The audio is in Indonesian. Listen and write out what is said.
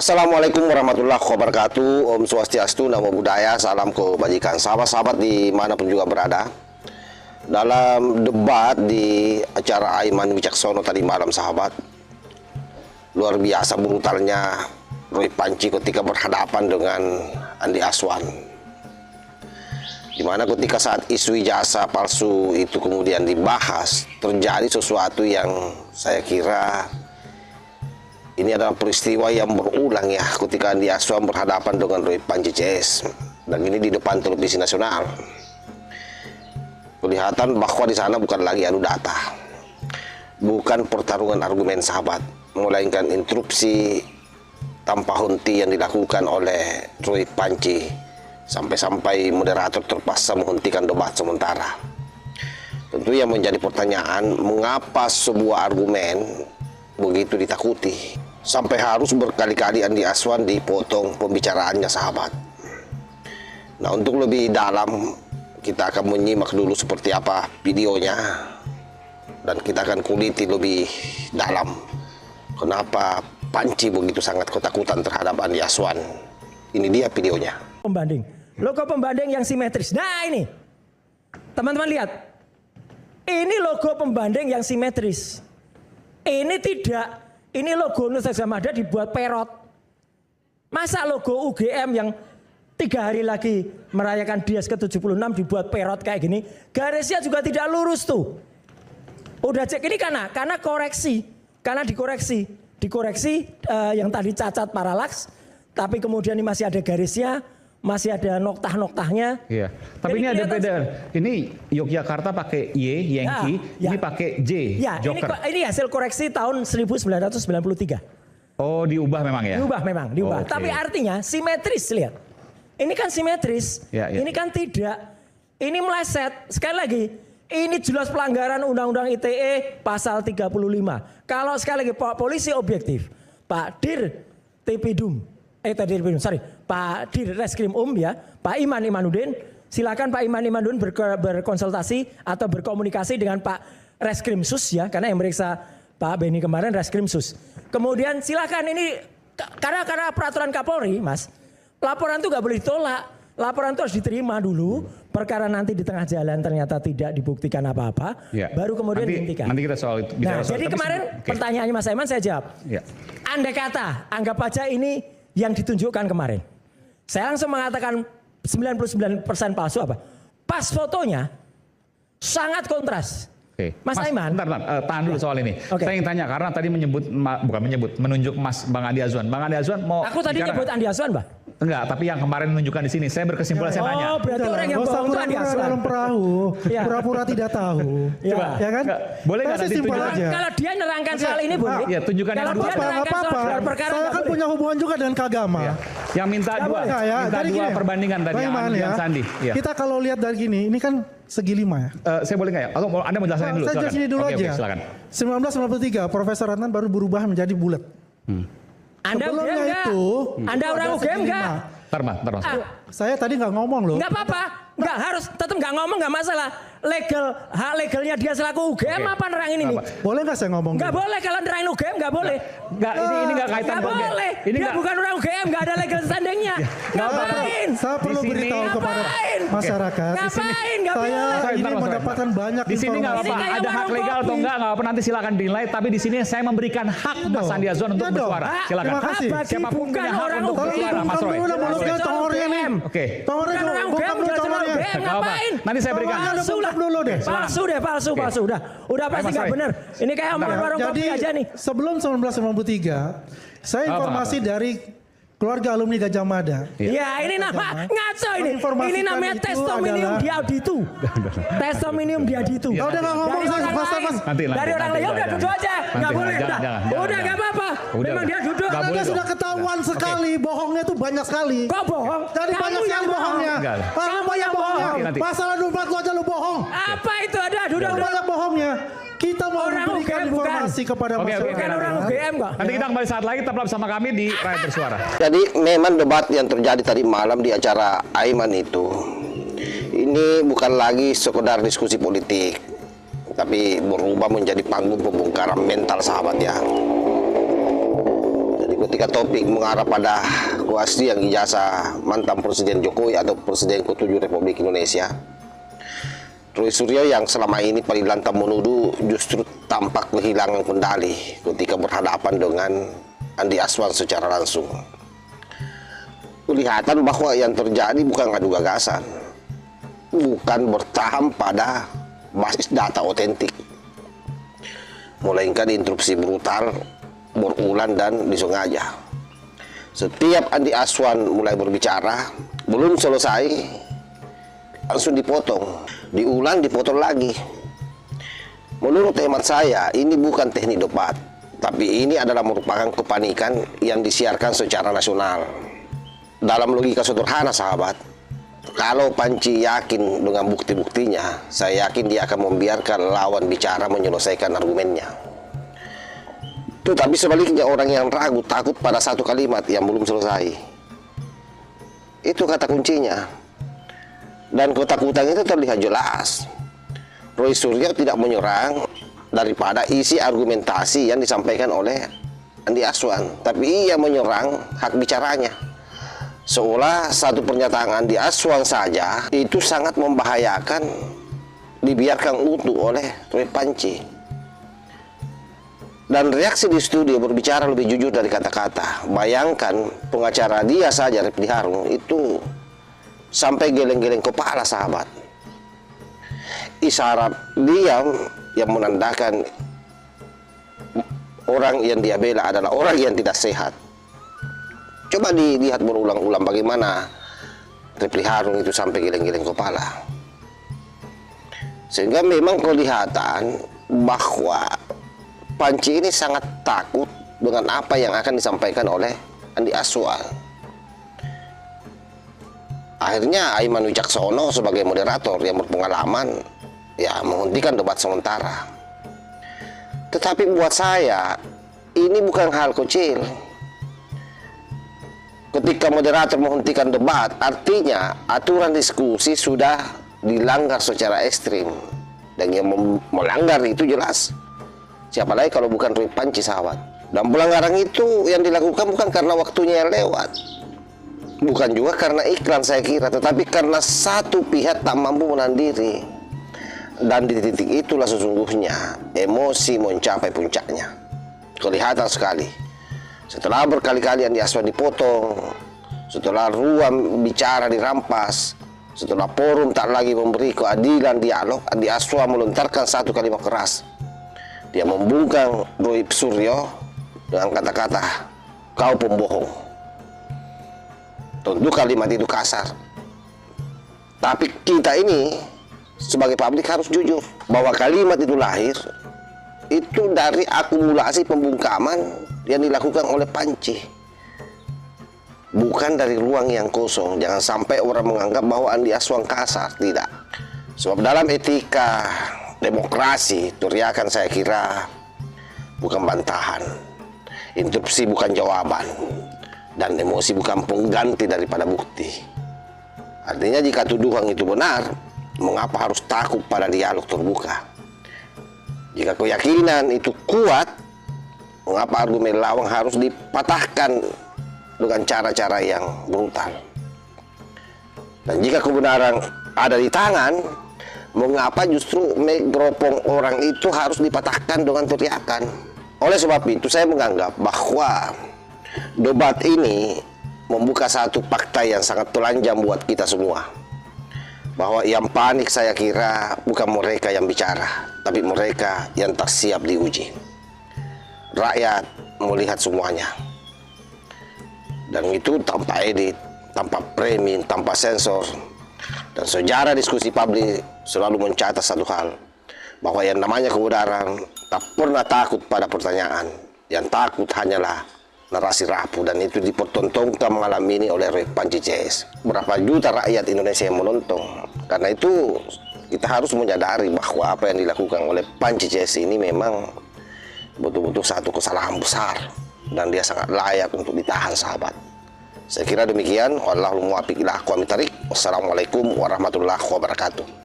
Assalamualaikum warahmatullahi wabarakatuh. Om Swastiastu, Namo Buddhaya, salam kebajikan. Sahabat-sahabat dimanapun juga berada, dalam debat di acara Aiman Wicaksono tadi malam, sahabat, luar biasa brutalnya Roy Panci ketika berhadapan dengan Andi Aswan, dimana ketika saat isu ijazah palsu itu kemudian dibahas, terjadi sesuatu yang saya kira ini adalah peristiwa yang berulang ya, ketika Andi Aswan berhadapan dengan Roy Panci CS, dan ini di depan televisi nasional. Kelihatan bahwa di sana bukan lagi adu data, bukan pertarungan argumen, sahabat, melainkan interupsi tanpa henti yang dilakukan oleh Roy Panci, sampai-sampai moderator terpaksa menghentikan debat sementara. Tentu yang menjadi pertanyaan, mengapa sebuah argumen begitu ditakuti sampai harus berkali-kali Andi Aswan dipotong pembicaraannya, sahabat. Nah, untuk lebih dalam kita akan menyimak dulu seperti apa videonya, dan kita akan kuliti lebih dalam kenapa Panci begitu sangat ketakutan terhadap Andi Aswan. Ini dia videonya. Pembanding, logo pembanding yang simetris. Nah ini, teman-teman lihat, ini logo pembanding yang simetris. Ini tidak. Ini logo Universitas Gadjah Mada dibuat perot. Masa logo UGM yang 3 hari lagi merayakan Dias ke-76 dibuat perot kayak gini? Garisnya juga tidak lurus tuh. Udah cek ini karena koreksi. Karena dikoreksi yang tadi cacat paralaks. Tapi kemudian ini masih ada garisnya. Masih ada noktah-noktahnya. Iya. Tapi jadi ini ada beda. Ini Yogyakarta pakai Y, Yankee. Ini pakai J, ya, Joker. Ini hasil koreksi tahun 1993. Oh, diubah memang ya? Diubah memang, diubah. Okay. Tapi artinya simetris, lihat. Ini kan simetris. Ya, ya. Ini kan tidak. Ini meleset. Sekali lagi, ini jelas pelanggaran Undang-Undang ITE pasal 35. Kalau sekali lagi polisi objektif, Pak Dir Tipidum. Pak Dir Reskrim ya, Pak Iman Imanuddin, silakan Pak Iman Imanuddin berkonsultasi atau berkomunikasi dengan Pak Reskrim Sus ya, karena yang meriksa Pak Beni kemarin Reskrim Sus. Kemudian silakan ini karena peraturan Kapolri, Mas, laporan itu nggak boleh ditolak, laporan itu harus diterima dulu. Perkara nanti di tengah jalan ternyata tidak dibuktikan apa-apa, ya, baru kemudian dihentikan. Nanti kita soal itu. Nah, jadi kemarin pertanyaannya Mas Aiman saya jawab. Ya. Andai kata, anggap aja ini yang ditunjukkan kemarin. Saya langsung mengatakan 99% palsu apa? Pas fotonya sangat kontras. Oke. Mas Aiman. Bentar, tahan dulu soal ini. Okay. Saya ingin tanya karena tadi menunjuk Mas Bang Andi Aswan. Bang Andi Aswan mau. Aku tadi nyebut Andi Aswan, Mbak. Enggak, tapi yang kemarin menunjukkan di sini. Saya berkesimpulan, saya tanya. Oh, berarti orang yang bohong itu Andi Aswan. Dalam perahu, pura-pura tidak tahu. Coba, ya kan? Boleh nggak nanti tunjukkan? Kalau dia nerangkan soal ini boleh. Ya, tunjukkan yang dua. Saya kan punya hubungan juga dengan keagama. Ya. Yang minta dua, minta perbandingan tadi yang Sandi. Ya. Kita kalau lihat dari gini, ini kan segi 5 ya. Saya boleh nggak ya? Atau Anda mau jelasin dulu? Saya jelasin dulu aja. Oke, silakan. 1993, Profesor Adnan baru berubah menjadi bulat. Anda sebelumnya itu, Anda orang UGM nggak? Ntar mas. Saya tadi nggak ngomong loh. Nggak apa-apa, nggak harus tetap nggak ngomong, nggak masalah. Hak legalnya dia selaku UGM apa nerangin ini? Boleh nggak saya ngomong? Nggak boleh kalau nerangin UGM, nggak boleh. Nggak, ini nggak kaitan. Nggak boleh. Ini dia bukan orang UGM, nggak ada legal standingnya. Ngapain? Saya perlu beritahu kepada masyarakat. Ngapain? Nggak saya boleh. ini mendapatkan banyak di sini nggak apa-apa. Ada hak legal atau nggak apa-apa, nanti silakan dinilai. Tapi di sini saya memberikan hak Mas Andi Aswan untuk bersuara. Silakan. Terima kasih. Siapapun punya hak untuk bersuara, Mas Roy. Oke. Bukan orang UGM, ngapain? Nanti saya berikan. Palsu. Udah pasti nggak benar. Ini kayak omongan warung kopi aja nih. Sebelum 1993, saya informasi dari keluarga alumni Gadjah Mada. Ya, ini nama ngaco ini. Ini namanya testimonium diauditu. Testimonium diauditu. Kalau udah nggak ngomong dari orang lain udah duduk aja. Nggak boleh. Udah nggak apa-apa. Memang dia duduk. Dia sudah ketahuan sekali. Bohongnya tuh banyak sekali. Kok bohong? Jadi banyak yang bohongnya. Kamu banyak bohongnya. Masalah 24 lu aja lu bohong. Apa itu ada? Duduk banyak bohongnya. Kita mau memberikan informasi kepada masyarakat. Bukan orang UGM kok. Nanti kita kembali saat lagi, tetaplah bersama kami di Rakyat Bersuara. Jadi memang debat yang terjadi tadi malam di acara Aiman itu, ini bukan lagi sekedar diskusi politik, tapi berubah menjadi panggung pembongkaran mental, sahabat ya. Jadi ketika topik mengarah pada kuasi yang ijazah mantan Presiden Jokowi atau Presiden ke-7 Republik Indonesia, Roy Suryo yang selama ini paling lantang menuduh justru tampak kehilangan kendali ketika berhadapan dengan Andi Aswan secara langsung. Kelihatan bahwa yang terjadi bukan adu gagasan, bukan bertahan pada basis data otentik, melainkan interupsi brutal, berulang dan disengaja. Setiap Andi Aswan mulai berbicara, belum selesai, langsung dipotong, diulang, dipotong lagi. Menurut hemat saya, ini bukan teknik debat, tapi ini adalah merupakan kepanikan yang disiarkan secara nasional. Dalam logika sederhana, sahabat, kalau Panci yakin dengan bukti-buktinya, saya yakin dia akan membiarkan lawan bicara menyelesaikan argumennya. Tetapi sebaliknya, orang yang ragu takut pada satu kalimat yang belum selesai. Itu kata kuncinya. Dan ketakutan itu terlihat jelas. Roy Suryo tidak menyerang daripada isi argumentasi yang disampaikan oleh Andi Aswan, tapi ia menyerang hak bicaranya. Seolah satu pernyataan Andi Aswan saja itu sangat membahayakan dibiarkan utuh oleh Roy Panci. Dan reaksi di studio berbicara lebih jujur dari kata-kata. Bayangkan pengacara dia saja, Refdy Harun, itu sampai geleng-geleng kepala, sahabat. Isyarat diam yang menandakan orang yang dia bela adalah orang yang tidak sehat. Coba dilihat berulang-ulang bagaimana Refdy Harun itu sampai geleng-geleng kepala. Sehingga memang kelihatan bahwa Panci ini sangat takut dengan apa yang akan disampaikan oleh Andi Aswan. Akhirnya Aiman Wicaksono sebagai moderator yang berpengalaman ya menghentikan debat sementara. Tetapi buat saya ini bukan hal kecil. Ketika moderator menghentikan debat, artinya aturan diskusi sudah dilanggar secara ekstrim. Dan yang melanggar itu jelas. Siapa lagi kalau bukan Roy Panci, sahabat. Dan pelanggaran itu yang dilakukan bukan karena waktunya yang lewat, bukan juga karena iklan saya kira, tetapi karena satu pihak tak mampu menahan diri. Dan di titik itulah sesungguhnya emosi mencapai puncaknya. Kelihatan sekali. Setelah berkali-kali Andi Aswan dipotong, setelah ruang bicara dirampas, setelah forum tak lagi memberi keadilan dialog, Andi Aswan melontarkan satu kalimat keras. Dia membungkam Roy Suryo dengan kata-kata, "Kau pembohong." Tentu kalimat itu kasar. Tapi kita ini sebagai publik harus jujur bahwa kalimat itu lahir itu dari akumulasi pembungkaman yang dilakukan oleh Panci. Bukan dari ruang yang kosong. Jangan sampai orang menganggap bahwa Andi Aswan kasar. Tidak. Sebab dalam etika demokrasi, teriakan saya kira bukan bantahan, interupsi bukan jawaban, dan emosi bukan pengganti daripada bukti. Artinya jika tuduhan itu benar, mengapa harus takut pada dialog terbuka? Jika keyakinan itu kuat, mengapa argumen lawan harus dipatahkan dengan cara-cara yang brutal? Dan jika kebenaran ada di tangan, mengapa justru mikrofon orang itu harus dipatahkan dengan teriakan? Oleh sebab itu saya menganggap bahwa debat ini membuka satu fakta yang sangat telanjang buat kita semua. Bahwa yang panik saya kira bukan mereka yang bicara, tapi mereka yang tak siap diuji. Rakyat melihat semuanya. Dan itu tanpa edit, tanpa framing, tanpa sensor. Dan sejarah diskusi publik selalu mencatat satu hal, bahwa yang namanya kebenaran tak pernah takut pada pertanyaan. Yang takut hanyalah narasi rapuh, dan itu dipertontonkan malam ini oleh Roy Panci CS. Berapa juta rakyat Indonesia yang menonton. Karena itu kita harus menyadari bahwa apa yang dilakukan oleh Panci CS ini memang betul-betul satu kesalahan besar, dan dia sangat layak untuk ditahan, sahabat. Saya kira demikian. Wallahul muwaffiq ila aqwamit thoriq. Wassalamualaikum warahmatullahi wabarakatuh.